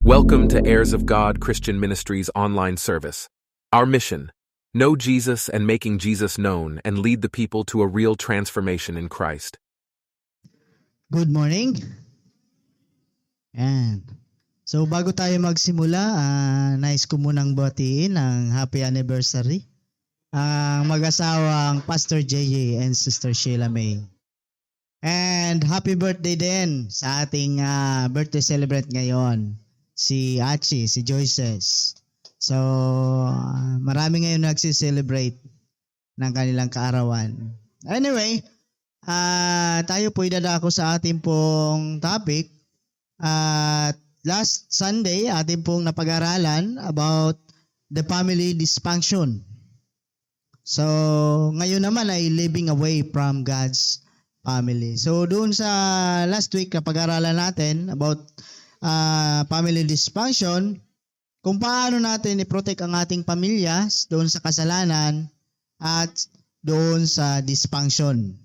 Welcome to Heirs of God Christian Ministries online service. Our mission: know Jesus and making Jesus known and lead the people to a real transformation in Christ. Good morning. And so bago tayo magsimula, nais ko munang batiin ang happy anniversary ang mag-asawang Pastor JJ and Sister Sheila May. And happy birthday din sa ating birthday celebrant ngayon, si Achi, si Joyces. So marami ngayon nagsi-celebrate ng kanilang kaarawan. Anyway, tayo po idadako sa ating pong topic. At last Sunday, ating pong napag-aralan about the family dysfunction. So, ngayon naman ay living away from God's family. So, doon sa last week, napag-aralan natin about family dysfunction, kung paano natin i-protect ang ating pamilya doon sa kasalanan at doon sa dysfunction.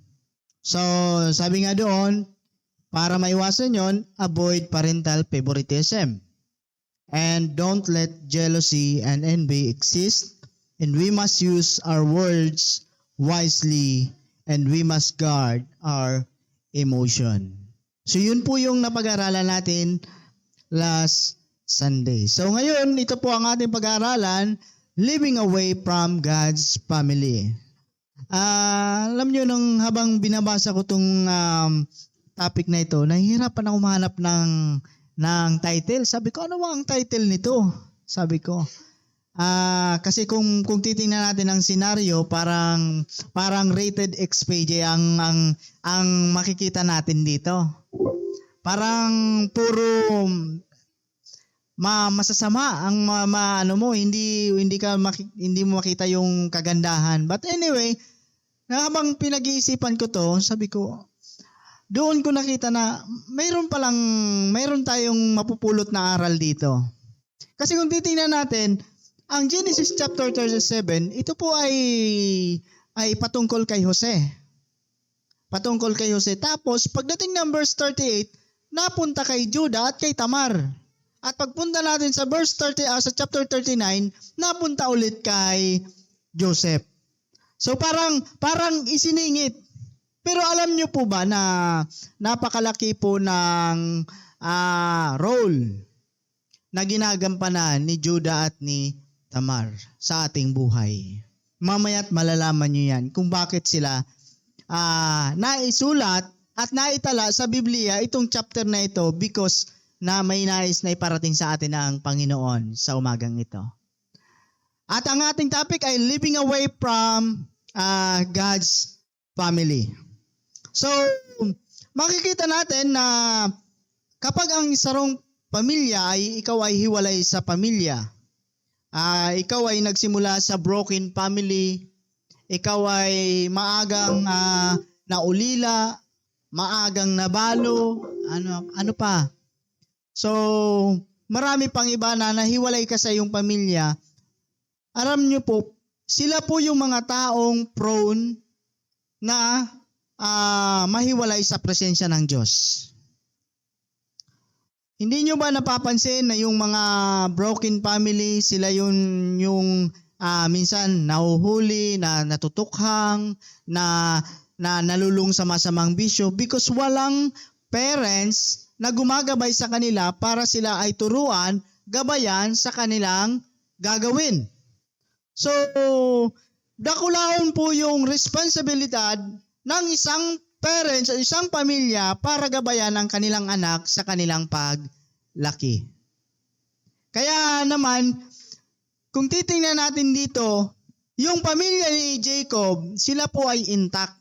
So, sabi nga doon, para maiwasan yon, avoid parental favoritism. And don't let jealousy and envy exist. And we must use our words wisely. And we must guard our emotion. So yun po yung napag-aralan natin last Sunday. So ngayon, ito po ang ating pag-aralan, living away from God's family. Alam nyo, nung habang binabasa ko itong topic na ito, nahihirapan ako mahanap ng title. Sabi ko, ano ba ang title nito? Sabi ko, kasi kung titingnan natin ang scenario, parang rated X page ang makikita natin dito. Parang puro masasama ang ano mo, hindi mo makita yung kagandahan. But anyway, habang pinag-iisipan ko to, sabi ko, doon ko nakita na mayroon tayong mapupulot na aral dito. Kasi kung titingnan natin, ang Genesis chapter 37, ito po ay patungkol kay Jose. Patungkol kay Jose. Tapos, pagdating ng verse 38, napunta kay Judah at kay Tamar. At pagpunta natin sa sa chapter 39, napunta ulit kay Joseph. So parang isiningit. Pero alam niyo po ba na napakalaki po ng role na ginagampanan ni Judah at ni Tamar sa ating buhay. Mamaya't malalaman niyo yan kung bakit sila naisulat at naitala sa Biblia itong chapter na ito because na may nais na iparating sa atin ang Panginoon sa umagang ito. At ang ating topic ay living away from God's family. So, makikita natin na kapag ang isang pamilya ikaw ay hiwalay sa pamilya, ikaw ay nagsimula sa broken family, ikaw ay maagang naulila, maagang nabalo, ano pa. So, marami pang iba na nahiwalay ka sa iyong pamilya. Alam niyo po, sila po yung mga taong prone na mahiwalay sa presensya ng Diyos. Hindi nyo ba napapansin na yung mga broken family, sila yung minsan nahuhuli, na natutukhang, na nalulung sa masamang bisyo because walang parents na gumagabay sa kanila para sila ay turuan, gabayan sa kanilang gagawin. So, dakulaon po yung responsibilidad ng isang parents o isang pamilya para gabayan ang kanilang anak sa kanilang paglaki. Kaya naman, kung titingnan natin dito, yung pamilya ni Jacob, sila po ay intact.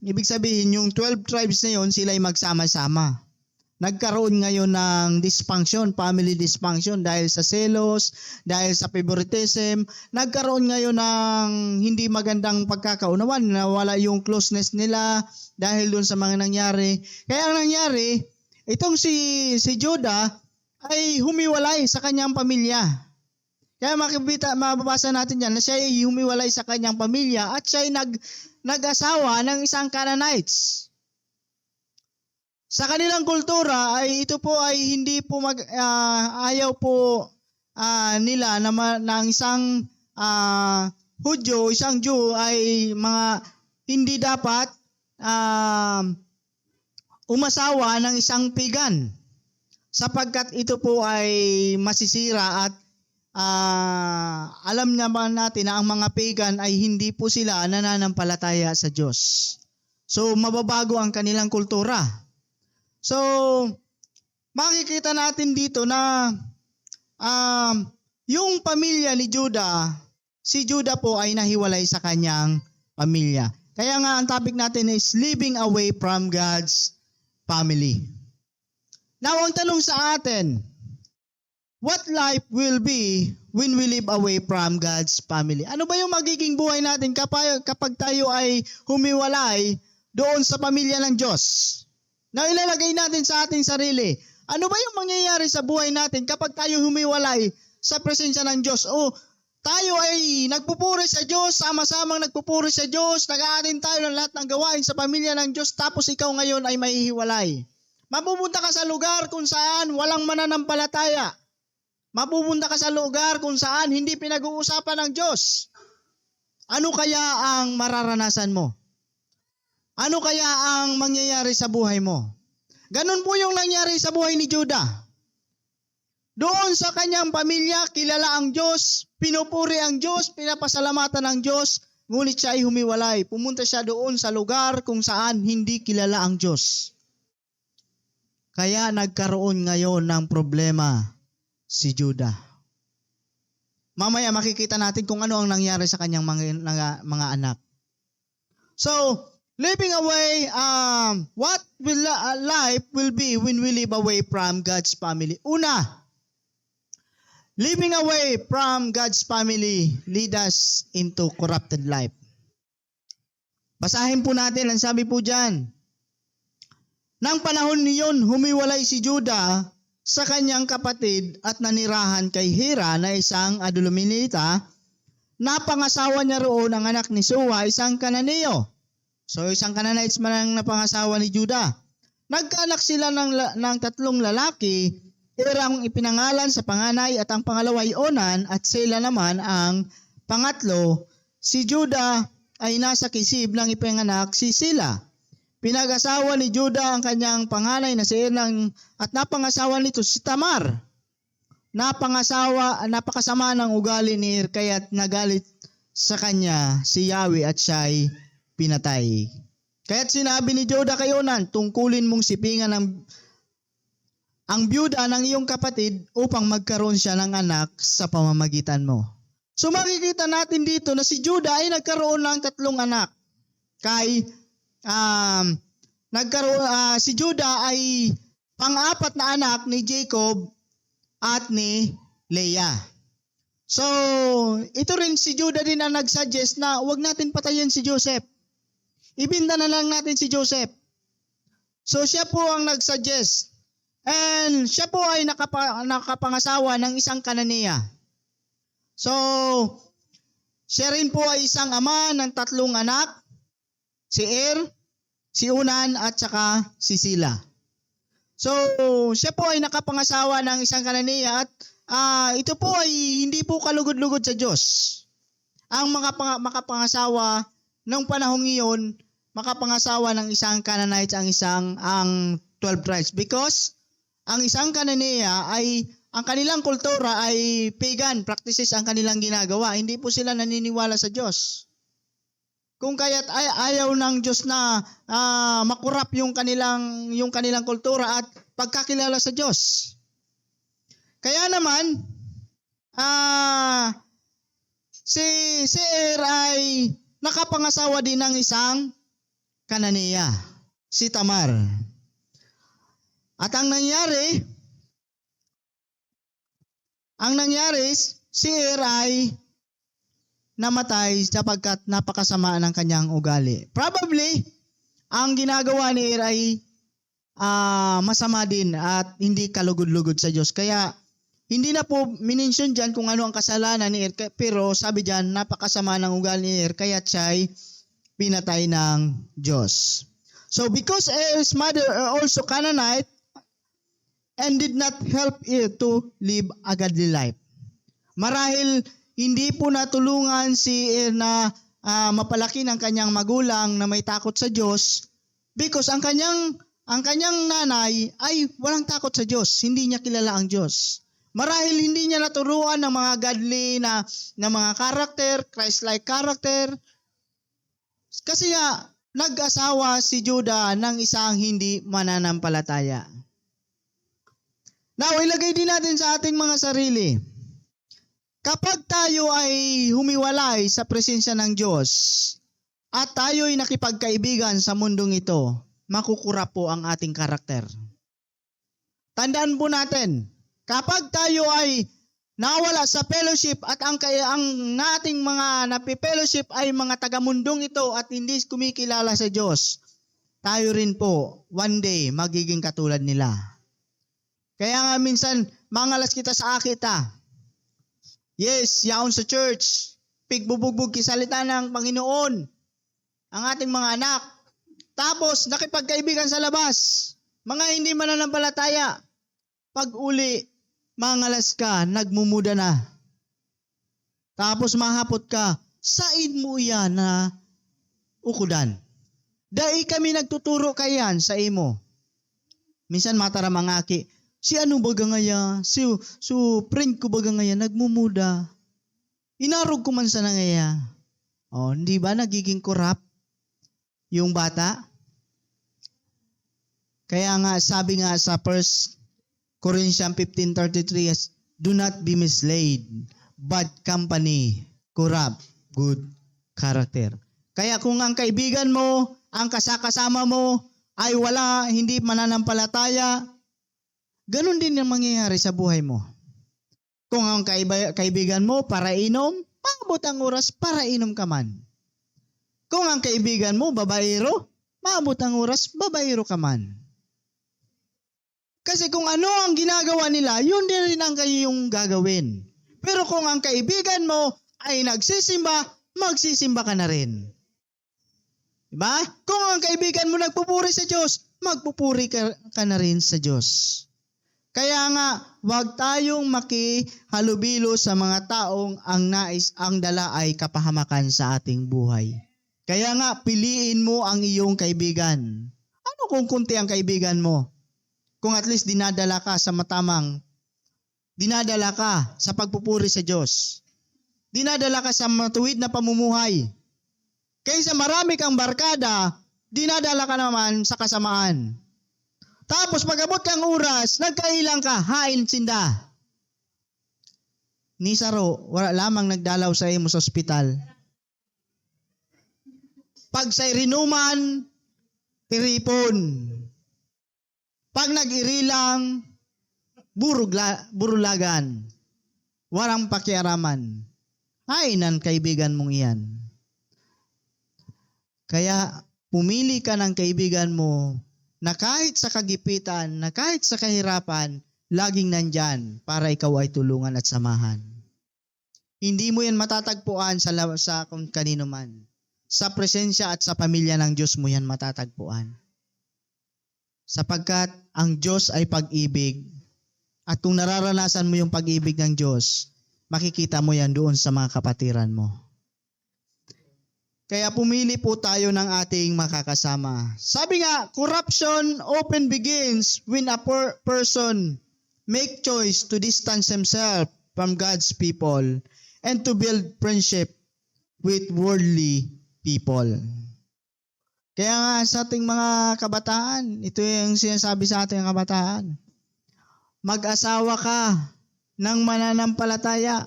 Ibig sabihin, yung 12 tribes na yon, sila ay magsama-sama. Nagkaroon ngayon ng dysfunction, family dysfunction dahil sa selos, dahil sa favoritism. Nagkaroon ngayon ng hindi magandang pagkakaunawan, nawala yung closeness nila dahil doon sa mga nangyari. Kaya ang nangyari, itong si Judah ay humiwalay sa kanyang pamilya. Kaya mababasa natin yan na siya ay humiwalay sa kanyang pamilya at siya ay nag-asawa ng isang Canaanites. Sa kanilang kultura ay ito po ay hindi po ayaw po nila na ang isang Hudyo, isang Jew ay hindi dapat umasawa ng isang pagan sapagkat ito po ay masisira at alam naman natin na ang mga pagan ay hindi po sila nananampalataya sa Diyos. So mababago ang kanilang kultura. So makikita natin dito na yung pamilya ni Judah, si Judah po ay nahiwalay sa kanyang pamilya. Kaya nga ang topic natin is living away from God's family. Now ang tanong sa atin, what life will be when we live away from God's family? Ano ba yung magiging buhay natin kapag tayo ay humiwalay doon sa pamilya ng Diyos? Na ilalagay natin sa ating sarili. Ano ba yung mangyayari sa buhay natin kapag tayo humiwalay sa presensya ng Diyos? O tayo ay nagpupuri sa Diyos, sama-samang nagpupuri sa Diyos, nag-aatin tayo ng lahat ng gawain sa pamilya ng Diyos, tapos ikaw ngayon ay mahihiwalay. Mapupunta ka sa lugar kung saan walang mananampalataya. Mapupunta ka sa lugar kung saan hindi pinag-uusapan ng Diyos. Ano kaya ang mararanasan mo? Ano kaya ang mangyayari sa buhay mo? Ganun po yung nangyari sa buhay ni Judah. Doon sa kanyang pamilya, kilala ang Diyos, pinupuri ang Diyos, pinapasalamatan ang Diyos, ngunit siya ay humiwalay. Pumunta siya doon sa lugar kung saan hindi kilala ang Diyos. Kaya nagkaroon ngayon ng problema si Judah. Mamaya makikita natin kung ano ang nangyari sa kanyang mga anak. So, living away, what will life will be when we live away from God's family? Una, living away from God's family lead us into corrupted life. Basahin po natin, ang sabi po dyan. Nang panahon niyon, humiwalay si Judah sa kanyang kapatid at nanirahan kay Hira na isang Adulamita. Napangasawa niya roon ang anak ni Suwa, isang Kananeo. So isang Canaanites man ang napangasawa ni Judah. Nagkaanak sila ng tatlong lalaki, Hirang ipinangalan sa panganay at ang pangalawa ay Onan at sila naman ang pangatlo. Si Judah ay nasa Kisib nang ipinanganak si Sila. Pinag-asawa ni Judah ang kanyang panganay na si Irang at napangasawa nito si Tamar. Napakasama ng ugali ni Ir kaya't nagalit sa kanya si Yahweh at siya'y pinatay. Kaya't sinabi ni Judah kay Onan, tungkulin mong sipingan ang byuda ng iyong kapatid upang magkaroon siya ng anak sa pamamagitan mo. So makikita natin dito na si Judah ay nagkaroon ng tatlong anak. Si Judah ay pang-apat na anak ni Jacob at ni Leah. So, ito rin si Judah din ang nag-suggest na huwag natin patayin si Joseph. Ibinta na lang natin si Joseph. So, siya po ang nag-suggest. And siya po ay nakapangasawa ng isang Kananea. So, siya rin po ay isang ama ng tatlong anak. Si Ir, si Onan at saka si Sila. So, siya po ay nakapangasawa ng isang Kananea at ito po ay hindi po kalugod-lugod sa Diyos. Ang makapangasawa ng panahong iyon, makapangasawa ng isang Canaanite ang 12 tribes because ang isang Kananea ay ang kanilang kultura ay pagan practices ang kanilang ginagawa. Hindi po sila naniniwala sa Diyos. Kung kaya't ayaw ng Diyos na makurap yung kanilang kultura at pagkakilala sa Diyos. Kaya naman, si Ir ay nakapangasawa din ng isang Kananea, si Tamar. At ang nangyari, si Ir ay namatay sapagkat napakasama ng kanyang ugali. Probably, ang ginagawa ni Ir ay masama din at hindi kalugod-lugod sa Diyos. Kaya, hindi na po minention dyan kung ano ang kasalanan ni Ir. Pero sabi dyan, napakasama ng ugali ni Ir, kaya siya'y pinatay ng Diyos. So because his mother also Canaanite and did not help it to live a godly life. Marahil hindi po natulungan si na mapalaki ng kanyang magulang na may takot sa Diyos because ang kanyang nanay ay walang takot sa Diyos. Hindi niya kilala ang Diyos. Marahil hindi niya naturuan ng mga godly na mga character, Christ-like character. Kasi nga, nag-asawa si Judah ng isang hindi mananampalataya. Now, ilagay din natin sa ating mga sarili. Kapag tayo ay humiwalay sa presensya ng Diyos at tayo'y nakipagkaibigan sa mundong ito, makukura po ang ating karakter. Tandaan po natin, kapag tayo ay nawala sa fellowship at ang nating mga napi-fellowship ay mga taga-mundong ito at hindi kumikilala sa Diyos, tayo rin po one day magiging katulad nila. Kaya nga minsan mangalas kita sa akita. Yes, yaon sa church, pigbubugbog kisalita ng Panginoon, ang ating mga anak. Tapos nakipagkaibigan sa labas, mga hindi mananampalataya. Pag uli, mangalas ka, nagmumuda na. Tapos mahapot ka, said mo yan na ukudan. Dai kami nagtuturo kayan sa imo. Minsan mataram ang aki, si ano baga ngaya, si friend ko baga ngaya, nagmumuda. Inarog ko man sa ngaya. O, hindi ba nagiging corrupt yung bata? Kaya nga, sabi nga sa 1 Corinthians 15:33, do not be misled, bad company, corrupt, good character. Kaya kung ang kaibigan mo, ang kasakasama mo, ay hindi mananampalataya, ganun din ang mangyayari sa buhay mo. Kung ang kaibigan mo para inom, paabot ang oras para inom ka man. Kung ang kaibigan mo babaero, maabot ang oras, babaero ka man. Kasi kung ano ang ginagawa nila, yun din rin ang kayong gagawin. Pero kung ang kaibigan mo ay nagsisimba, magsisimba ka na rin. Diba? Kung ang kaibigan mo nagpupuri sa Diyos, magpupuri ka na rin sa Diyos. Kaya nga, huwag tayong makihalubilo sa mga taong ang dala ay kapahamakan sa ating buhay. Kaya nga, piliin mo ang iyong kaibigan. Ano kung kunti ang kaibigan mo? Kung at least dinadala ka sa dinadala ka sa pagpupuri sa Diyos. Dinadala ka sa matuwid na pamumuhay. Kaysa marami kang barkada, dinadala ka naman sa kasamaan. Tapos pag-abot kang oras, nagkailang ka, hain sinda. Ni Saro, wala lamang nagdalaw sa imo sa ospital. Pag sa rinuman, tiripon. Pag nag-irilang, burulagan. Warang pakiaraman. Hainan kaibigan mong iyan. Kaya pumili ka ng kaibigan mo na kahit sa kagipitan, na kahit sa kahirapan, laging nandyan para ikaw ay tulungan at samahan. Hindi mo yan matatagpuan sa kung kanino man. Sa presensya at sa pamilya ng Diyos mo yan matatagpuan. Sapagkat ang Diyos ay pag-ibig. At kung nararanasan mo yung pag-ibig ng Diyos, makikita mo yan doon sa mga kapatiran mo. Kaya pumili po tayo ng ating makakasama. Sabi nga, corruption often begins when a person make choice to distance himself from God's people and to build friendship with worldly people. Kaya nga sa ating mga kabataan, ito yung sinasabi sa ating kabataan. Mag-asawa ka ng mananampalataya.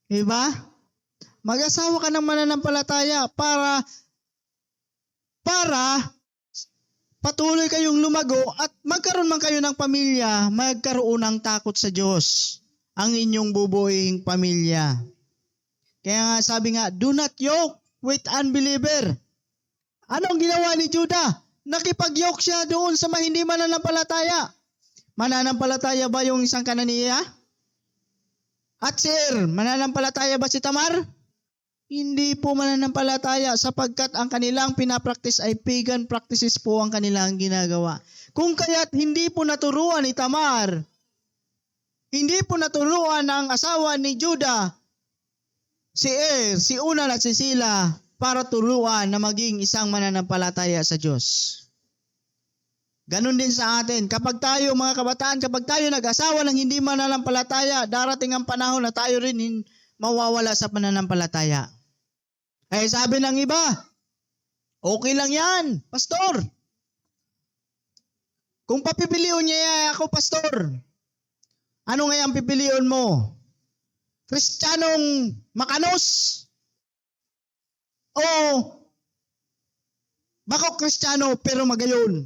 Diba? Mag-asawa ka ng mananampalataya para patuloy kayong lumago at magkaroon man kayo ng pamilya, magkaroon ng takot sa Diyos ang inyong bubuing pamilya. Kaya nga sabi nga, do not yoke with unbeliever. Anong ginawa ni Judah? Nakipag-yoke siya doon sa hindi mananampalataya. Mananampalataya ba yung isang Kananiya? At Sir, mananampalataya ba si Tamar? Hindi po mananampalataya sapagkat ang kanilang pinapractice ay pagan practices po ang kanilang ginagawa. Kung kaya't hindi po naturuan ni Tamar, hindi po naturuan ng asawa ni Judah, si si Unan at si Sila para turuan na maging isang mananampalataya sa Diyos. Ganon din sa atin. Kapag tayo mga kabataan, kapag tayo nag-asawa ng hindi mananampalataya, darating ang panahon na tayo rin mawawala sa pananampalataya. Eh sabi ng iba, okay lang yan, pastor. Kung papipiliin niya ako, pastor, ano nga ang pipiliin mo? Kristiyanong makanos? O bako Kristiyano pero magayon?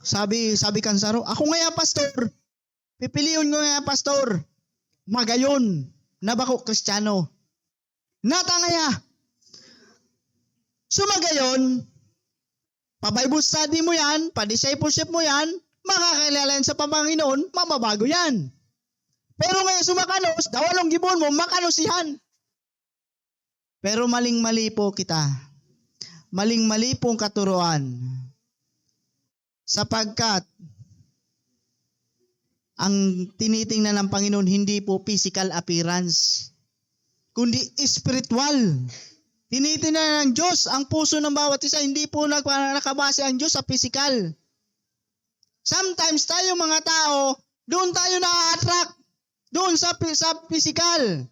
Sabi Kansaro, ako nga pastor. Pipiliin ko nga pastor. Magayon na bako Kristiyano. Natangaya. Sumagayon, pa-Bible study mo yan, pa-discipleship mo yan, makakilala yan sa Panginoon, mababago yan. Pero ngayon sumakanos, dawalong gibon mo, makanos yan. Pero maling-mali po kita. Maling-mali pong katuruan. Sapagkat ang tinitingnan ng Panginoon hindi po physical appearance, kundi spiritual. Tinitingnan ng Diyos ang puso ng bawat isa, hindi po nakabase ang Diyos sa physical. Sometimes tayo mga tao, doon tayo na-attract, doon sa physical.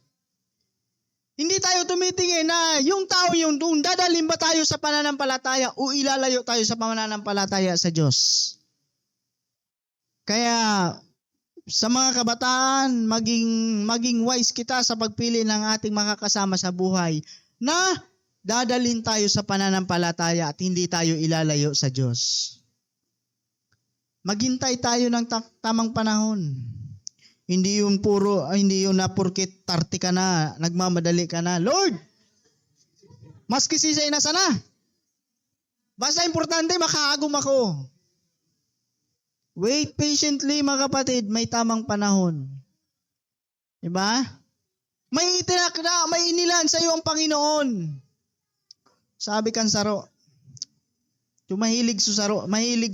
Hindi tayo tumitingin na yung tao yung doon, dadalhin ba tayo sa pananampalataya o ilalayo tayo sa pananampalataya sa Diyos. Kaya sa mga kabataan, maging wise kita sa pagpili ng ating makakasama sa buhay na dadalhin tayo sa pananampalataya at hindi tayo ilalayo sa Diyos. Maghintay tayo ng tamang panahon. Hindi yung na porket 30 ka na, nagmamadali ka na. Lord, maski sisay na sana. Basta importante makaagom ako. Wait patiently mga kapatid, may tamang panahon. Diba? May itinakda, may inilan sa iyo ang Panginoon. Sabi Kansaro, mahilig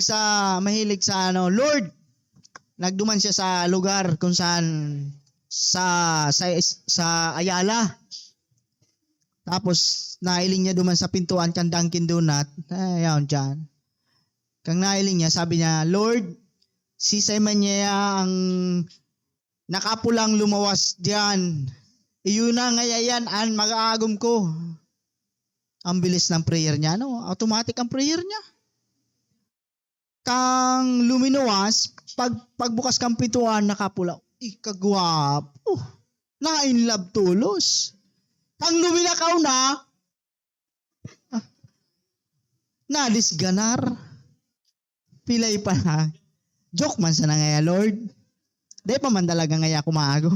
sa Lord, nagduman siya sa lugar kung saan sa Ayala. Tapos nailing niya duman sa pintuan kan Dunkin Donut. Ayun diyan. Kang nailing niya, sabi niya, Lord, sisay man niya ang nakapulang lumawas diyan. Iyon na ngayon an mag-aagom ko. Ang bilis ng prayer niya, no? Automatic ang prayer niya. Kang luminuwas, pagbukas kang pintuan, nakapula. Ikagwapo. Na-in love tulos. Kang luminakaw na, nadisganar. Pilay pa na. Joke man sana ngaya, Lord. Day pa man talaga ngaya kumago.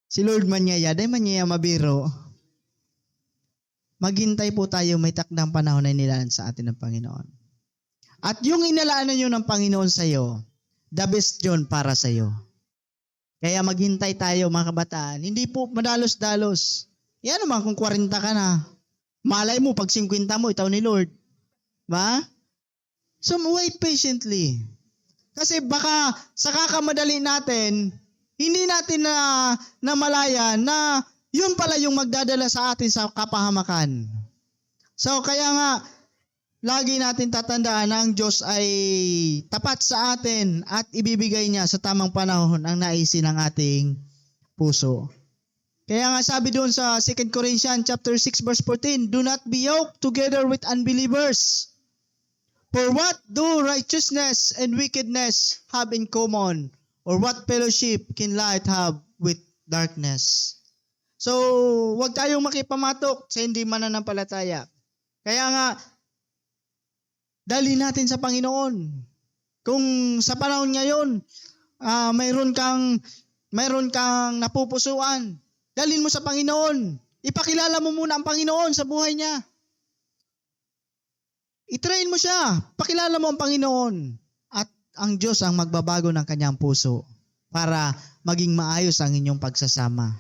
Si Lord man ngaya, day man ngaya mabiro. Maghintay po tayo, may takdang panahon na inilaan sa atin ng Panginoon. At yung inalaan nyo ng Panginoon sa iyo, the best yun para sa iyo. Kaya maghintay tayo mga kabataan. Hindi po madalos-dalos. Yan naman kung 40 ka na. Malay mo pag 50 mo, itaw ni Lord. Ba? So wait patiently. Kasi baka sa kakamadali natin, hindi natin na malaya na yun pala yung magdadala sa atin sa kapahamakan. So kaya nga, lagi natin tatandaan na ang Diyos ay tapat sa atin at ibibigay niya sa tamang panahon ang naisin ng ating puso. Kaya nga sabi doon sa 2 Corinthians chapter 6 verse 14, do not be yoked together with unbelievers. For what do righteousness and wickedness have in common? Or what fellowship can light have with darkness? So, huwag tayong makipamatok sa hindi mananampalataya. Kaya nga, dali natin sa Panginoon. Kung sa panahon ngayon, mayroon kang napupusuan, dalhin mo sa Panginoon. Ipakilala mo muna ang Panginoon sa buhay niya. I-train mo siya. Pakilala mo ang Panginoon. At ang Diyos ang magbabago ng kanyang puso para maging maayos ang inyong pagsasama.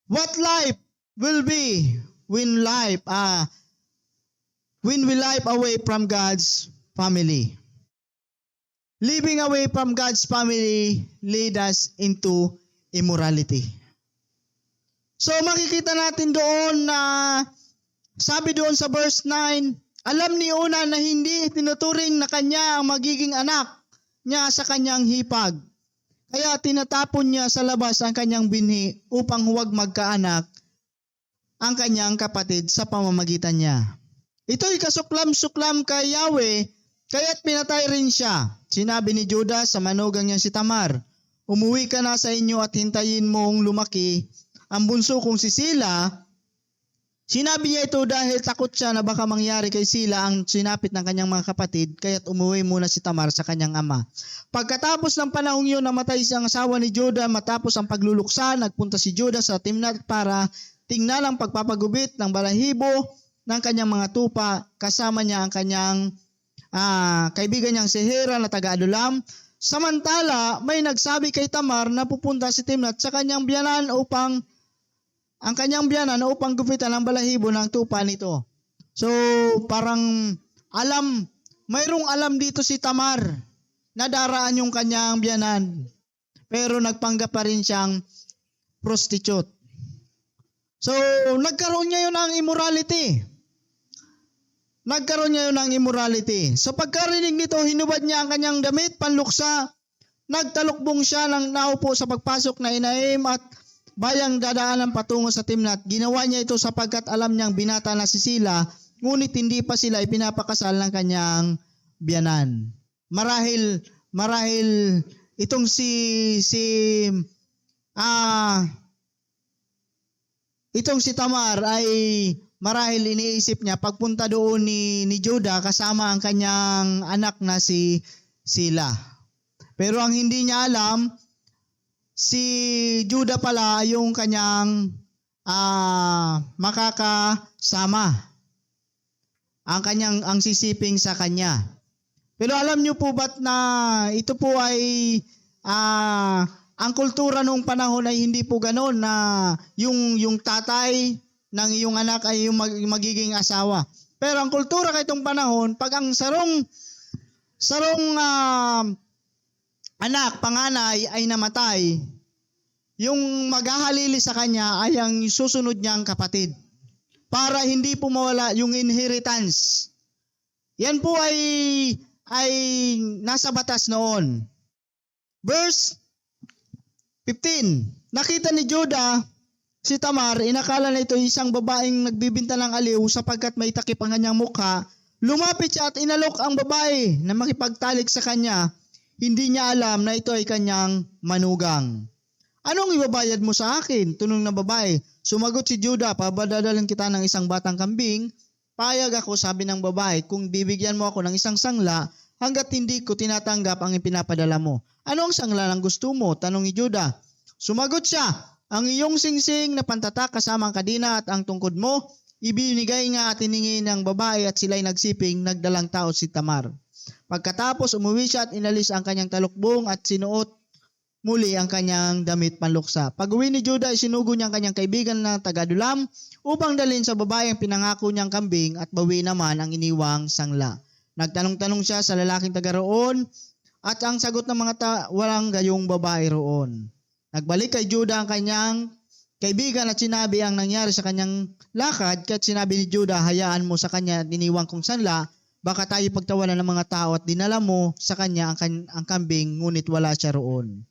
What life will be when we life away from God's family. Living away from God's family lead us into immorality. So makikita natin doon na sabi doon sa verse 9, alam ni Una na hindi tinuturing na kanya ang magiging anak niya sa kanyang hipag. Kaya tinatapon niya sa labas ang kanyang binhi upang huwag magkaanak ang kanyang kapatid sa pamamagitan niya. Ito'y kasuklam-suklam kay Yahweh, kaya't pinatay rin siya. Sinabi ni Judah sa manugang niya si Tamar, umuwi ka na sa inyo at hintayin mong lumaki ang bunso kong si Sila. Sinabi niya ito dahil takot siya na baka mangyari kay Sila ang sinapit ng kanyang mga kapatid, kaya't umuwi muna si Tamar sa kanyang ama. Pagkatapos ng panahong iyon, namatay siyang asawa ni Judah. Matapos ang pagluluksa, nagpunta si Judah sa Timnat para tingnan ang pagpapagubit ng balahibo ng kanyang mga tupa. Kasama niya ang kanyang kaibigan niyang si Hira na taga-Adulam. Samantala, may nagsabi kay Tamar na pupunta si Timnat sa kanyang biyanan upang gupitan ang balahibo ng tupa nito. So, parang mayroong alam dito si Tamar na daraan yung kanyang biyanan. Pero nagpanggap pa rin siyang prostitute. So, nagkaroon niya yun ng immorality. So pagkarinig nito, hinubad niya ang kanyang damit, panluksa, nagtalukbong siya ng naupo sa pagpasok na Enaim at bayang dadaanan patungo sa Timnat. Ginawa niya ito sapagkat alam niyang binata na si Sila, ngunit hindi pa sila ipinapakasal ng kanyang biyanan. Marahil itong itong si Tamar ay marahil iniisip niya pagpunta doon ni Judah kasama ang kanyang anak na si Sila. Pero ang hindi niya alam, si Judah pala yung kanyang makakasama. Ang sisiping sa kanya. Pero alam niyo po ba't na ito po ay ang kultura noong panahon ay hindi po ganoon na yung tatay ng iyong anak ay yung magiging asawa. Pero ang kultura kay itong panahon, pag ang sarong anak, panganay ay namatay, yung maghahalili sa kanya ay ang susunod niyang kapatid. Para hindi po mawala yung inheritance. Yan po ay nasa batas noon. Verse 15. Nakita ni Judah si Tamar, inakala na ito isang babaeng nagbibinta ng aliw sapagkat may takip ang kanyang mukha. Lumapit siya at inalok ang babae na makipagtalik sa kanya. Hindi niya alam na ito ay kanyang manugang. Anong ibabayad mo sa akin? Tunong na babae. Sumagot si Judah, pabadadalan kita ng isang batang kambing. Payag ako, sabi ng babae, kung bibigyan mo ako ng isang sangla, hanggat hindi ko tinatanggap ang ipinapadala mo. Ano ang sangla ng gusto mo? Tanong ni Judah. Sumagot siya, ang iyong singsing na pantatak kasama ang kadina at ang tungkod mo, ibinigay nga at hiningi ng babae at sila'y nagsiping, nagdalang tao si Tamar. Pagkatapos umuwi siya at inalis ang kanyang talukbong at sinuot muli ang kanyang damit panluksa. Pag-uwi ni Judah ay sinugo niya ang kanyang kaibigan na taga-Adulam upang dalhin sa babae ang pinangako niyang kambing at bawi naman ang iniwang sangla. Nagtanong-tanong siya sa lalaking taga roon at ang sagot ng mga walang gayong babae roon. Nagbalik kay Judah ang kanyang kaibigan at sinabi ang nangyari sa kanyang lakad, kaya't sinabi ni Judah, hayaan mo sa kanya diniwang kong sanla, baka tayo pagtawanan ng mga tao at dinala mo sa kanya ang kambing, ngunit wala siya roon.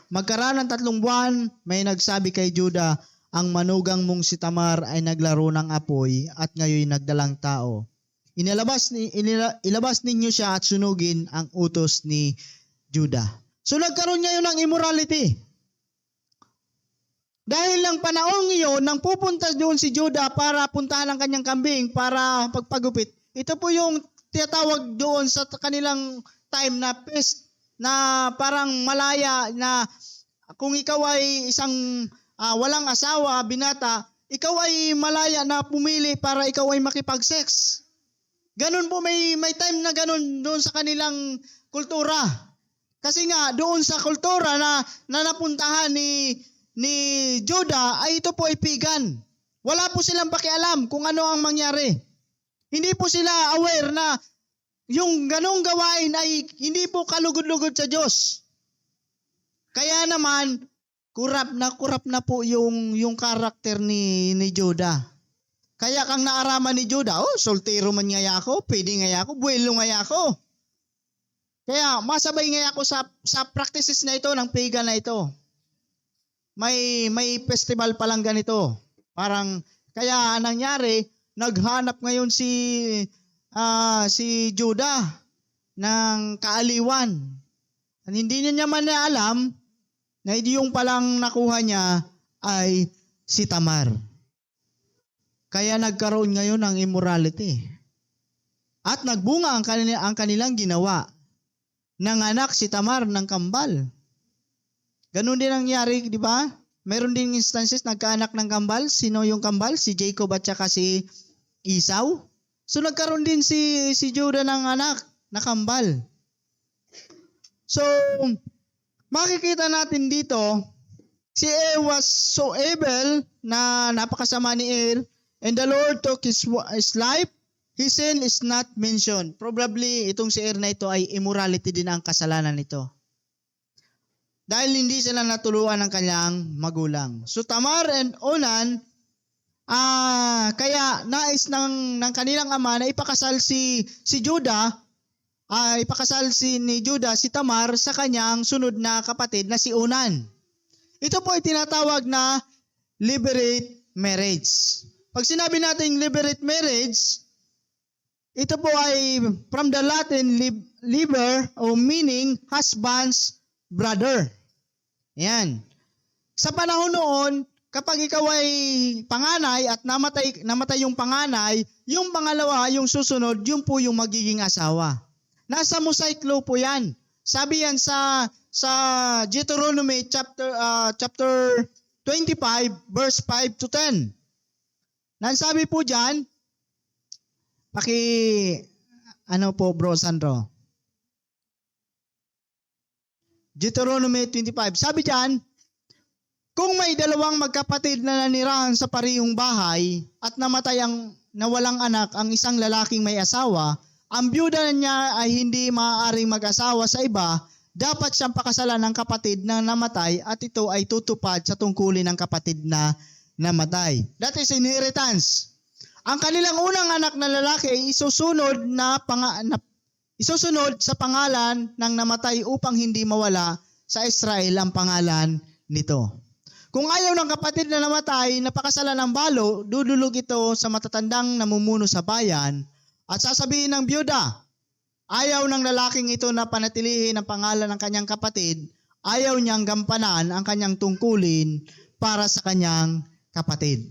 Magkaraan ng 3 buwan, may nagsabi kay Judah, ang manugang mong si Tamar ay naglaro ng apoy at ngayon nagdalang tao. Ilabas ninyo siya at sunugin ang utos ni Judah. So nagkaroon ngayon ng immorality. Dahil lang panahon iyon, nang pupunta doon si Judah para puntahan ang kanyang kambing para pagpagupit, ito po yung tinatawag doon sa kanilang time na pest, na parang malaya na kung ikaw ay isang walang asawa, binata, ikaw ay malaya na pumili para ikaw ay makipag-sex. Ganun po, may time na ganun doon sa kanilang kultura. Kasi nga, doon sa kultura na napuntahan ni ni Judah ay ito po ay pagan. Wala po silang pakialam kung ano ang mangyari. Hindi po sila aware na yung ganong gawain ay hindi po kalugod-lugod sa Diyos. Kaya naman, kurap na po yung karakter ni Judah. Kaya kang naaraman ni Judah, soltero man ngaya ako, pwede ngaya ako, buwelo ngaya ako. Kaya masabay ngaya ako sa practices na ito, ng pagan na ito. May festival pa lang ganito. Parang, kaya nangyari, naghanap ngayon si Judah ng kaaliwan. At hindi niya man alam na yung palang nakuha niya ay si Tamar. Kaya nagkaroon ngayon ng immorality. At nagbunga ang kanilang ginawa. Nanganak si Tamar ng kambal. Ganun din nangyari, di ba? Meron din instances nagkaanak ng kambal. Sino yung kambal? Si Jacob at saka si Esau. So nagkaroon din si Judah ng anak na kambal. So makikita natin dito, si Er was so evil na napakasama ni Er, and the Lord took his life. His sin is not mentioned. Probably itong si Er na ito ay immorality din ang kasalanan nito. Dahil hindi sila natuluan ng kanyang magulang. So Tamar and Onan, kaya nais ng kanilang ama na ipakasal si Judah, ipakasal ni Judah si Tamar sa kanyang sunod na kapatid na si Onan. Ito po ay tinatawag na liberate marriage. Pag sinabi natin liberate marriage, ito po ay from the Latin liber o meaning husband's brother. Yan. Sa panahon noon, kapag ikaw ay panganay at namatay yung panganay, yung pangalawa, yung susunod, yun po yung magiging asawa. Nasa Mosaic Law po yan. Sabi yan sa Deuteronomy chapter 25 verse 5 to 10. Nansabi po diyan, po bro Sandro. Deuteronomy 25. Sabi diyan, kung may dalawang magkapatid na nanirahan sa parehong bahay at namatay na walang anak ang isang lalaking may asawa, ang byuda niya ay hindi maaaring mag-asawa sa iba, dapat siyang pakasalan ng kapatid na namatay at ito ay tutupad sa tungkulin ng kapatid na namatay. That is inheritance. Ang kanilang unang anak na lalaki ay isusunod sa pangalan ng namatay upang hindi mawala sa Israel ang pangalan nito. Kung ayaw ng kapatid na namatay na pakasalan ng balo, dudulog ito sa matatandang namumuno sa bayan at sasabihin ng byuda, ayaw ng lalaking ito na panatilihin ang pangalan ng kanyang kapatid, ayaw niyang gampanan ang kanyang tungkulin para sa kanyang kapatid.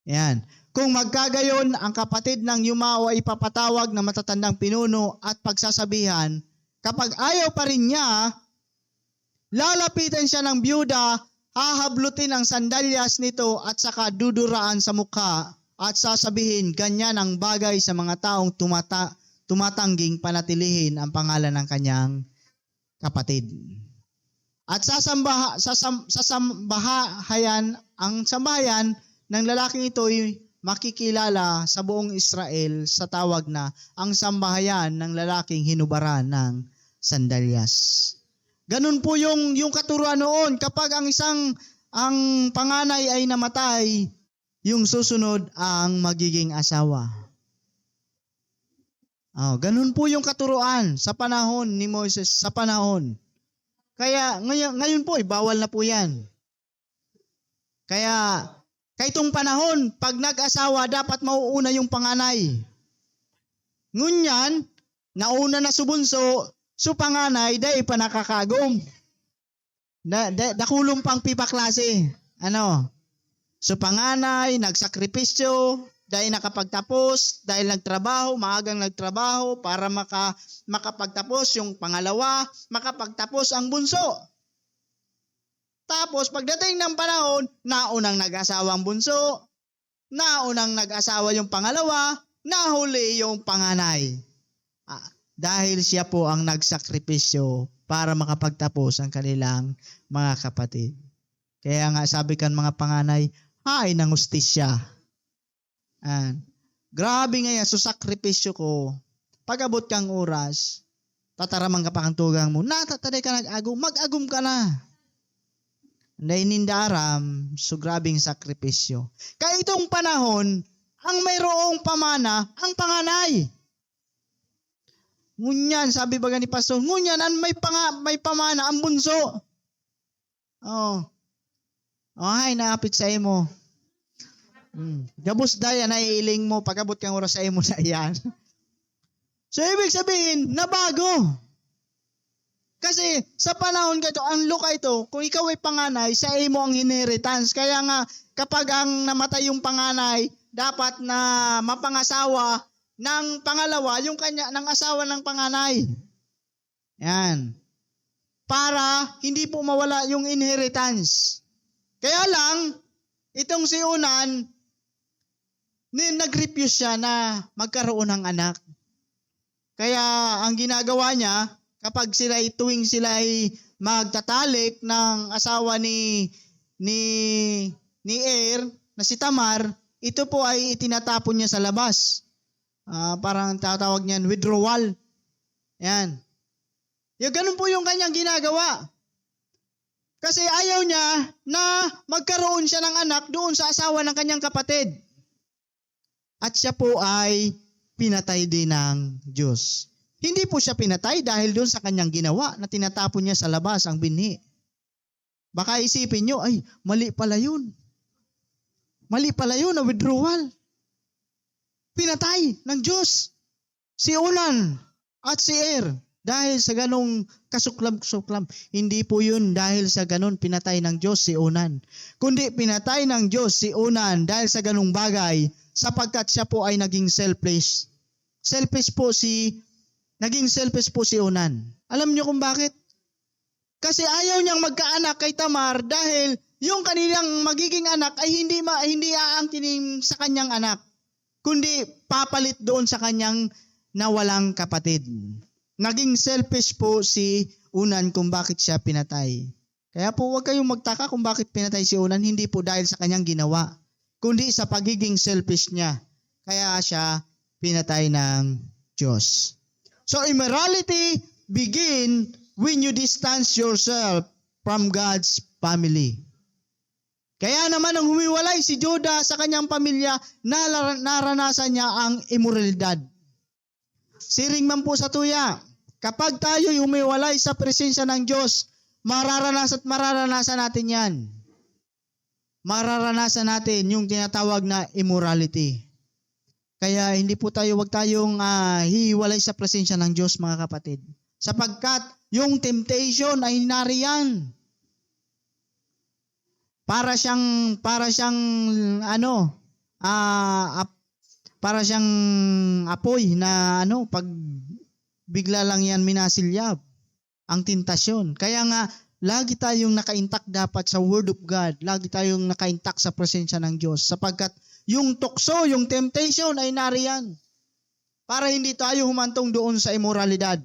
Yan. Kung magkagayon, ang kapatid ng yumao ay ipapatawag na matatandang pinuno at pagsasabihan, kapag ayaw pa rin niya, lalapitan siya ng byuda, hahablutin ang sandalyas nito at saka duduraan sa mukha at sasabihin, ganyan ang bagay sa mga taong tumatangging panatilihin ang pangalan ng kanyang kapatid. At ang sambahayan ng lalaking ito ay makikilala sa buong Israel sa tawag na ang sambahayan ng lalaking hinubaran ng sandalyas. Ganun po yung katuruan noon. Kapag ang panganay ay namatay, yung susunod ang magiging asawa. Ganun po yung katuruan sa panahon ni Moses, sa panahon. Kaya ngayon po, bawal na po yan. Kaya kahitong panahon, pag nag-asawa, dapat mauuna yung panganay. Ngunyan, nauna na subunso, so panganay, dahi pa nakakagom. Dakulong pang pipaklase. So panganay, nagsakripisyo, dahil nakapagtapos, dahil maagang nagtrabaho para makapagtapos yung pangalawa, makapagtapos ang bunso. Tapos pagdating ng panahon, naunang nag-asawa ang bunso, naunang nag-asawa yung pangalawa, nahuli yung panganay. Dahil siya po ang nagsakripisyo para makapagtapos ang kanilang mga kapatid. Kaya nga sabi kan mga panganay, hay ng hustisya. Grabe nga yan, susakripisyo ko. Pag-abot kang oras, tataramang ka pa kang tugang mo, natataday ka nag-agum, mag-agum ka na. Anday nindaram, so grabing sakripisyo. Kaya itong panahon, ang mayroong pamana, ang panganay. Ngunyan, sabi baga ni Pastor, ngunyan, ang may pamana, ang bunso. Oh, hay, naapit sa imo. Gabos daya, naiiling mo, pag-abot kang oras sa imo na iyan. So, ibig sabihin, nabago. Kasi sa panahon ka ito, ang luka ito, kung ikaw ay panganay, sa imo ang inheritance. Kaya nga, kapag ang namatay yung panganay, dapat na mapangasawa ng pangalawa, yung kanya, ng asawa ng panganay. Yan. Para hindi po mawala yung inheritance. Kaya lang, itong si Unan, nag-refuse siya na magkaroon ng anak. Kaya ang ginagawa niya, kapag tuwing sila ay magtatalik ng asawa ni Er, na si Tamar, ito po ay itinatapon niya sa labas. Parang tatawag niyan, withdrawal. Yan. Yung ganun po yung kanyang ginagawa. Kasi ayaw niya na magkaroon siya ng anak doon sa asawa ng kanyang kapatid. At siya po ay pinatay din ng Diyos. Hindi po siya pinatay dahil doon sa kanyang ginawa na tinatapon niya sa labas ang binhi. Baka isipin nyo, ay, mali pala yun. Mali pala yun na withdrawal. Pinatay ng Diyos si Unan at si Er dahil sa ganong kasuklam-suklam. Hindi po yun dahil sa ganon pinatay ng Diyos si Unan. Kundi pinatay ng Diyos si Unan dahil sa ganong bagay sapagkat siya po ay naging selfish. Naging selfish po si Unan. Alam niyo kung bakit? Kasi ayaw niyang magkaanak kay Tamar dahil yung kanilang magiging anak ay hindi aangkinin sa kanyang anak, kundi papalit doon sa kanyang nawalang kapatid. Naging selfish po si Unan kung bakit siya pinatay. Kaya po huwag kayong magtaka kung bakit pinatay si Unan, hindi po dahil sa kanyang ginawa, kundi sa pagiging selfish niya. Kaya siya pinatay ng Diyos. So immorality begin when you distance yourself from God's family. Kaya naman nang humiwalay si Judah sa kanyang pamilya, naranasan niya ang immoralidad. Siring man po sa tuya, kapag tayo humiwalay sa presensya ng Diyos, mararanasan natin yan. Mararanasan natin yung tinatawag na immorality. Kaya wag tayong hiwalay sa presensya ng Diyos, mga kapatid. Sapagkat yung temptation ay nariyan. Para siyang apoy na pag bigla lang yan minasilyab ang tentasyon. Kaya nga lagi tayong nakaintak dapat sa Word of God. Lagi tayong nakaintak sa presensya ng Diyos sapagkat yung tukso, yung temptation ay nariyan para hindi tayo humantong doon sa immoralidad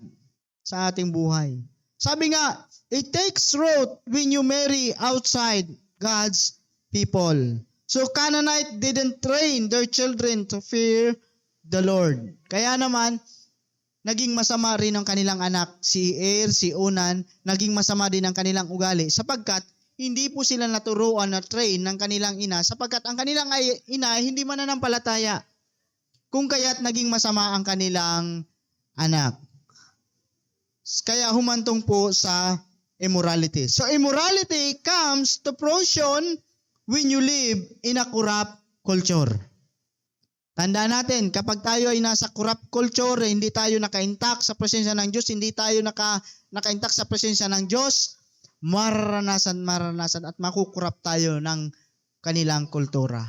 sa ating buhay. Sabi nga, it takes root when you marry outside God's people. So Canaanite didn't train their children to fear the Lord. Kaya naman, naging masama rin ang kanilang anak, si Er, si Unan, naging masama din ang kanilang ugali sapagkat hindi po sila naturuan na train ng kanilang ina sapagkat ang kanilang ina hindi mananampalataya. Kung kaya't naging masama ang kanilang anak. Kaya humantong po sa immorality. So immorality comes to fruition when you live in a corrupt culture. Tandaan natin, kapag tayo ay nasa corrupt culture, hindi tayo nakaintak sa presensya ng Diyos, hindi tayo nakaintak sa presensya ng Diyos, mararanasan at makukurap tayo ng kanilang kultura.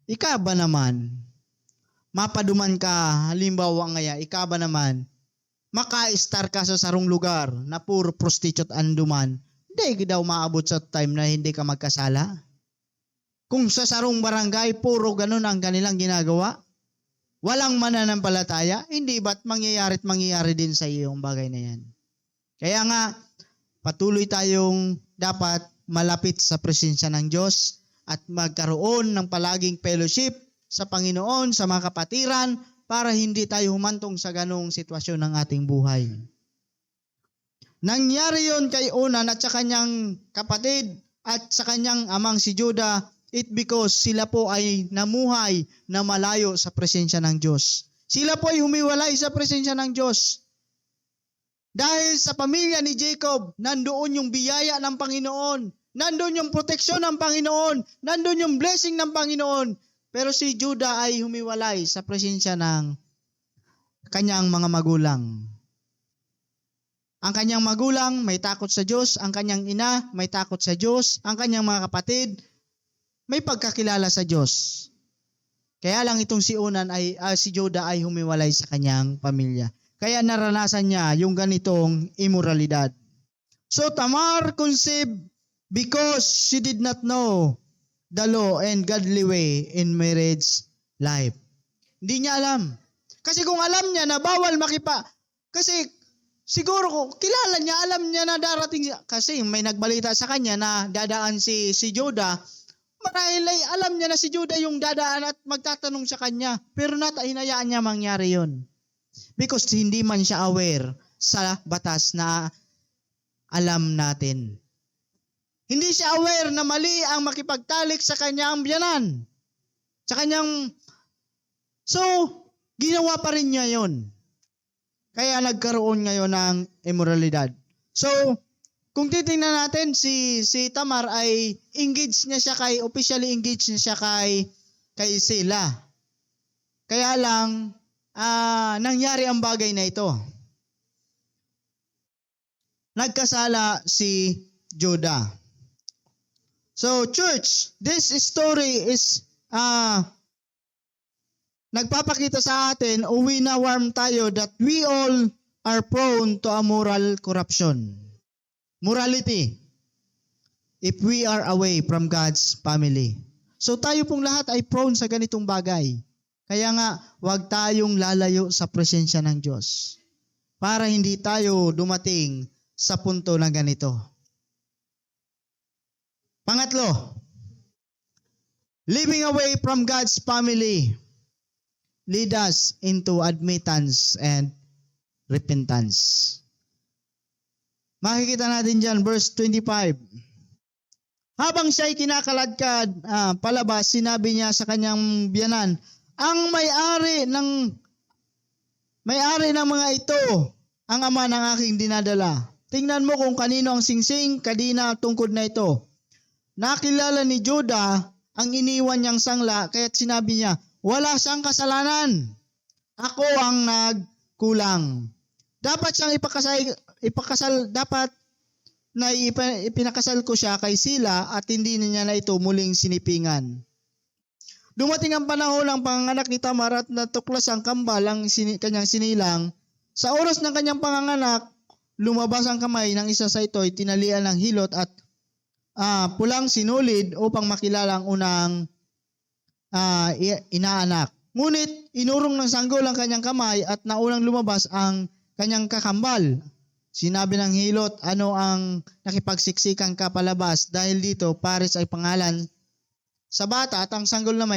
Ika ba naman, mapaduman ka, halimbawa ngaya, ika ba naman, maka-star ka sa sarong lugar na puro prostitute anduman, hindi daw maabot sa time na hindi ka magkasala? Kung sa sarong barangay, puro ganun ang kanilang ginagawa, walang mananampalataya, hindi ba't mangyayari din sa iyo yung bagay na yan? Kaya nga, patuloy tayong dapat malapit sa presensya ng Diyos at magkaroon ng palaging fellowship sa Panginoon, sa mga kapatiran, para hindi tayo humantong sa ganong sitwasyon ng ating buhay. Nangyari yon kay Onan at sa kanyang kapatid at sa kanyang amang si Judah, because sila po ay namuhay na malayo sa presensya ng Diyos. Sila po ay humiwalay sa presensya ng Diyos. Dahil sa pamilya ni Jacob, nandoon yung biyaya ng Panginoon, nandoon yung proteksyon ng Panginoon, nandoon yung blessing ng Panginoon. Pero si Judah ay humiwalay sa presensya ng kanyang mga magulang. Ang kanyang magulang may takot sa Diyos, ang kanyang ina may takot sa Diyos, ang kanyang mga kapatid may pagkakilala sa Diyos. Kaya lang itong si Judah ay humiwalay sa kanyang pamilya. Kaya naranasan niya yung ganitong immoralidad. So Tamar conceived because she did not know the law and godly way in marriage life. Hindi niya alam. Kasi kung alam niya na bawal kasi siguro kilala niya, alam niya na darating siya. Kasi may nagbalita sa kanya na dadaan si Judah. Marahil ay alam niya na si Judah yung dadaan at magtatanong sa kanya. Pero hinayaan niya mangyari yon. Because hindi man siya aware sa batas na alam natin. Hindi siya aware na mali ang makipagtalik sa kanyang biyanan. So, ginawa pa rin niya yon. Kaya nagkaroon ngayon ng immoralidad. So, kung titingnan natin, si Tamar ay officially engaged niya siya kay Sela. Kaya lang, nangyari ang bagay na ito. Nagkasala si Judah. So, church, this story is nagpapakita sa atin, winawarm tayo that we all are prone to a moral corruption. Morality. If we are away from God's family. So tayo pong lahat ay prone sa ganitong bagay. Kaya nga, huwag tayong lalayo sa presensya ng Diyos. Para hindi tayo dumating sa punto na ganito. Pangatlo, living away from God's family lead us into admittance and repentance. Makikita natin dyan, verse 25. Habang siya'y kinakaladkad palabas, sinabi niya sa kanyang biyanan, ang may-ari ng mga ito, ang ama ng aking dinadala. Tingnan mo kung kanino ang singsing, kadina, tungkod na ito. Nakilala ni Judah ang iniwan niyang sangla, kaya't sinabi niya, wala siyang kasalanan. Ako ang nagkulang. Dapat siyang ipinakasal ko siya kay Sila at hindi niya na ito muling sinipingan. Dumating ang panahon ng panganganak ni Tamar at natuklas ang kambal ang kanyang sinilang. Sa oras ng kanyang panganganak, lumabas ang kamay ng isa sa ito'y tinalian ng hilot at pulang sinulid upang makilala ang unang inaanak. Ngunit inurong ng sanggol ang kanyang kamay at naunang lumabas ang kanyang kakambal. Sinabi ng hilot, ano ang nakipagsiksikan ka palabas? Dahil dito, Paris ay pangalan sa bata at ang sanggol na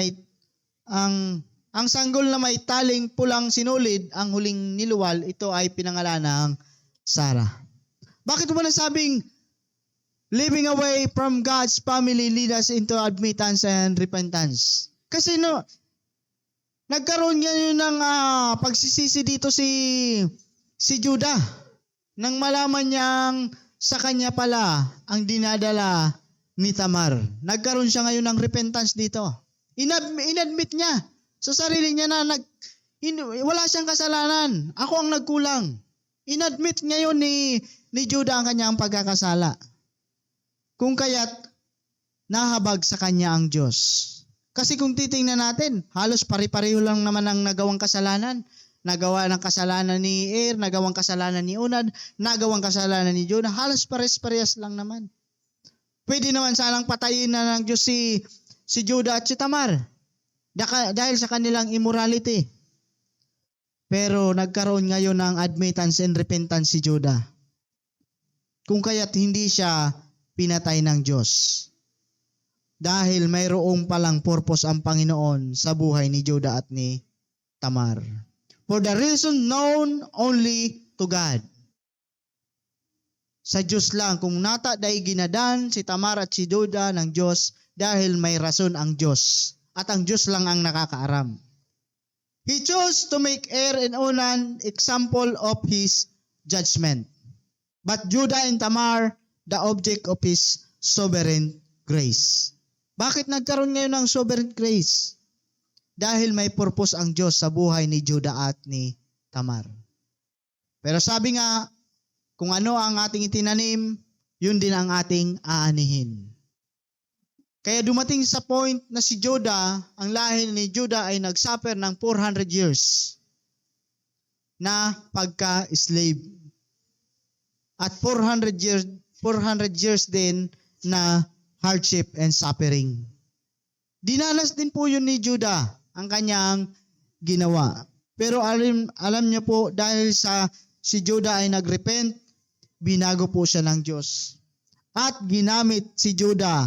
may taling pulang sinulid, ang huling niluwal, ito ay pinangalan ng Sarah. Bakit mo nasabing living away from God's family lead us into admittance and repentance? Kasi nagkaroon ngayon ng pagsisisi dito si Judah. Nang malaman niyang sa kanya pala ang dinadala ni Tamar. Nagkaroon siya ngayon ng repentance dito. Inadmit niya sa sarili niya na wala siyang kasalanan. Ako ang nagkulang. Inadmit ngayon ni Judah ang kanyang pagkakasala. Kung kaya't nahabag sa kanya ang Diyos. Kasi kung titingnan natin, halos pare-pareho lang naman ang nagawang kasalanan. Nagawa ng kasalanan ni nagawang kasalanan ni Onad, nagawang kasalanan ni Judah, halos pares-parehas lang naman. Pwede naman sanang patayin na ng Diyos si Judah at si Tamar dahil sa kanilang immorality. Pero nagkaroon ngayon ng admittance and repentance si Judah. Kung kaya't hindi siya pinatay ng Diyos. Dahil mayroong palang purpose ang Panginoon sa buhay ni Judah at ni Tamar. For the reason known only to God. Sa Diyos lang, kung nata day ginadan si Tamar at si Judah ng Diyos dahil may rason ang Diyos. At ang Diyos lang ang nakakaaram. He chose to make Er and Onan example of His judgment. But Judah and Tamar, the object of His sovereign grace. Bakit nagkaroon ngayon ng sovereign grace? Dahil may purpose ang Diyos sa buhay ni Judah at ni Tamar. Pero sabi nga, kung ano ang ating itinanim, yun din ang ating aanihin. Kaya dumating sa point na si Judah, ang lahi ni Judah ay nagsuffer ng 400 years na pagka-slave. At 400 years din na hardship and suffering. Dinanas din po yun ni Judah ang kanyang ginawa. Pero alam niyo po, dahil si Judah ay nagrepent, binago po siya ng Diyos. At ginamit si Judah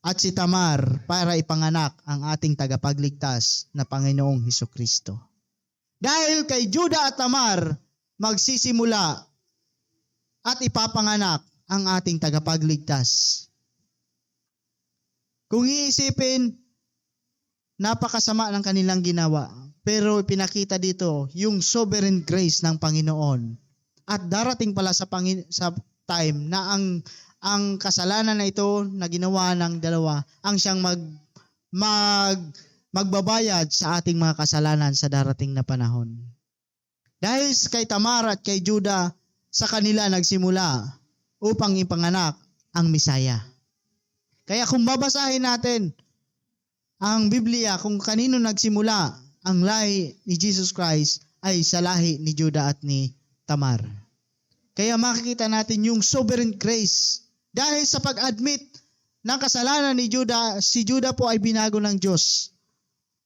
at si Tamar para ipanganak ang ating tagapagligtas na Panginoong Hesukristo. Dahil kay Judah at Tamar, magsisimula at ipapanganak ang ating tagapagligtas. Kung iisipin, napakasama ng kanilang ginawa. Pero pinakita dito yung sovereign grace ng Panginoon. At darating pala sa time na ang kasalanan na ito na ginawa ng dalawa ang siyang magbabayad sa ating mga kasalanan sa darating na panahon. Dahil kay Tamar at kay Judah, sa kanila nagsimula upang ipanganak ang Misaya. Kaya kung babasahin natin ang Biblia, kung kanino nagsimula ang lahi ni Jesus Christ ay sa lahi ni Judah at ni Tamar. Kaya makikita natin yung sovereign grace. Dahil sa pag-admit ng kasalanan ni Judah, si Judah po ay binago ng Diyos.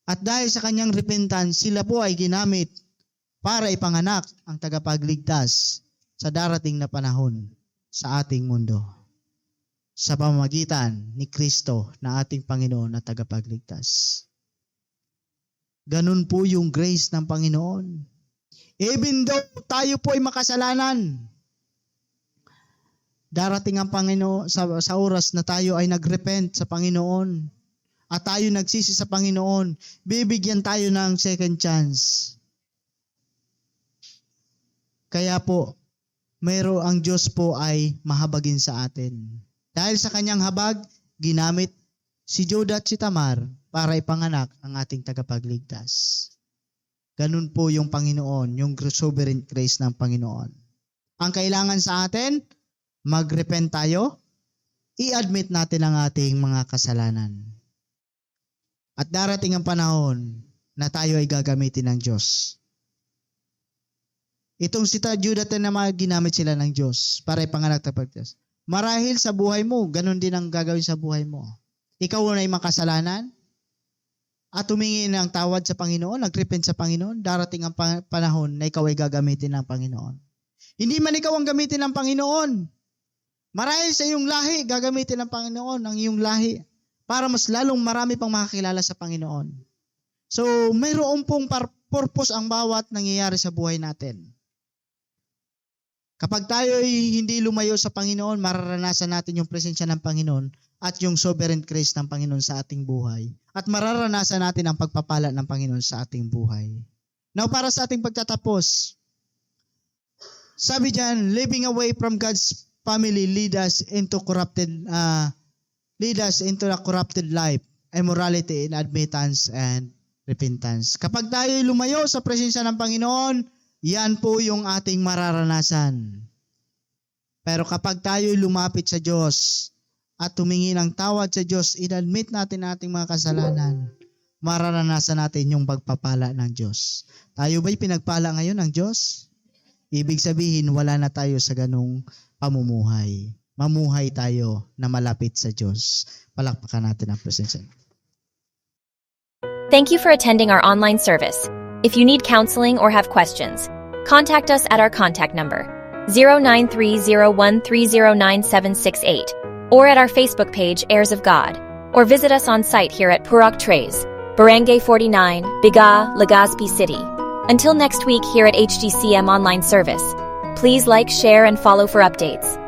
At dahil sa kanyang repentance, sila po ay ginamit para ipanganak ang tagapagligtas sa darating na panahon sa ating mundo. Sa pamamagitan ni Kristo na ating Panginoon at tagapagligtas. Ganun po yung grace ng Panginoon. Even though tayo po ay makasalanan, darating ang Panginoon sa oras na tayo ay nagrepent sa Panginoon at tayo nagsisi sa Panginoon, bibigyan tayo ng second chance. Kaya po, ang Diyos po ay mahabagin sa atin. Dahil sa kanyang habag, ginamit si Judah at si Tamar para ipanganak ang ating tagapagligtas. Ganun po yung Panginoon, yung sovereign grace ng Panginoon. Ang kailangan sa atin, mag-repent tayo, i-admit natin ang ating mga kasalanan. At darating ang panahon na tayo ay gagamitin ng Diyos. Itong si Judah at Tamar, ginamit sila ng Diyos para ipanganak ang tagapagligtas. Marahil sa buhay mo, ganun din ang gagawin sa buhay mo. Ikaw na ay makasalanan at humingi ng tawad sa Panginoon, nagrepent sa Panginoon, darating ang panahon na ikaw ay gagamitin ng Panginoon. Hindi man ikaw ang gamitin ng Panginoon. Marahil sa iyong lahi, gagamitin ng Panginoon ang iyong lahi para mas lalong marami pang makakilala sa Panginoon. So, mayroon pong purpose ang bawat nangyayari sa buhay natin. Kapag tayo ay hindi lumayo sa Panginoon, mararanasan natin yung presensya ng Panginoon at yung sovereign grace ng Panginoon sa ating buhay. At mararanasan natin ang pagpapala ng Panginoon sa ating buhay. Now, para sa ating pagtatapos, sabi dyan, living away from God's family lead us into a corrupted life, immorality, inadmittance, and repentance. Kapag tayo lumayo sa presensya ng Panginoon, yan po yung ating mararanasan. Pero kapag tayo lumapit sa Diyos at humingi ng tawad sa Diyos, inadmit natin ating mga kasalanan, mararanasan natin yung pagpapala ng Diyos. Tayo ba'y pinagpala ngayon ng Diyos? Ibig sabihin, wala na tayo sa ganung pamumuhay. Mamuhay tayo na malapit sa Diyos. Palakpakan natin ang presensya. Thank you for attending our online service. If you need counseling or have questions, contact us at our contact number. 093013096768, or at our Facebook page, Heirs of God, or visit us on site here at Purok Tres, Barangay 49, Biga, Legazpi City. Until next week here at HGCM Online Service, please like, share, and follow for updates.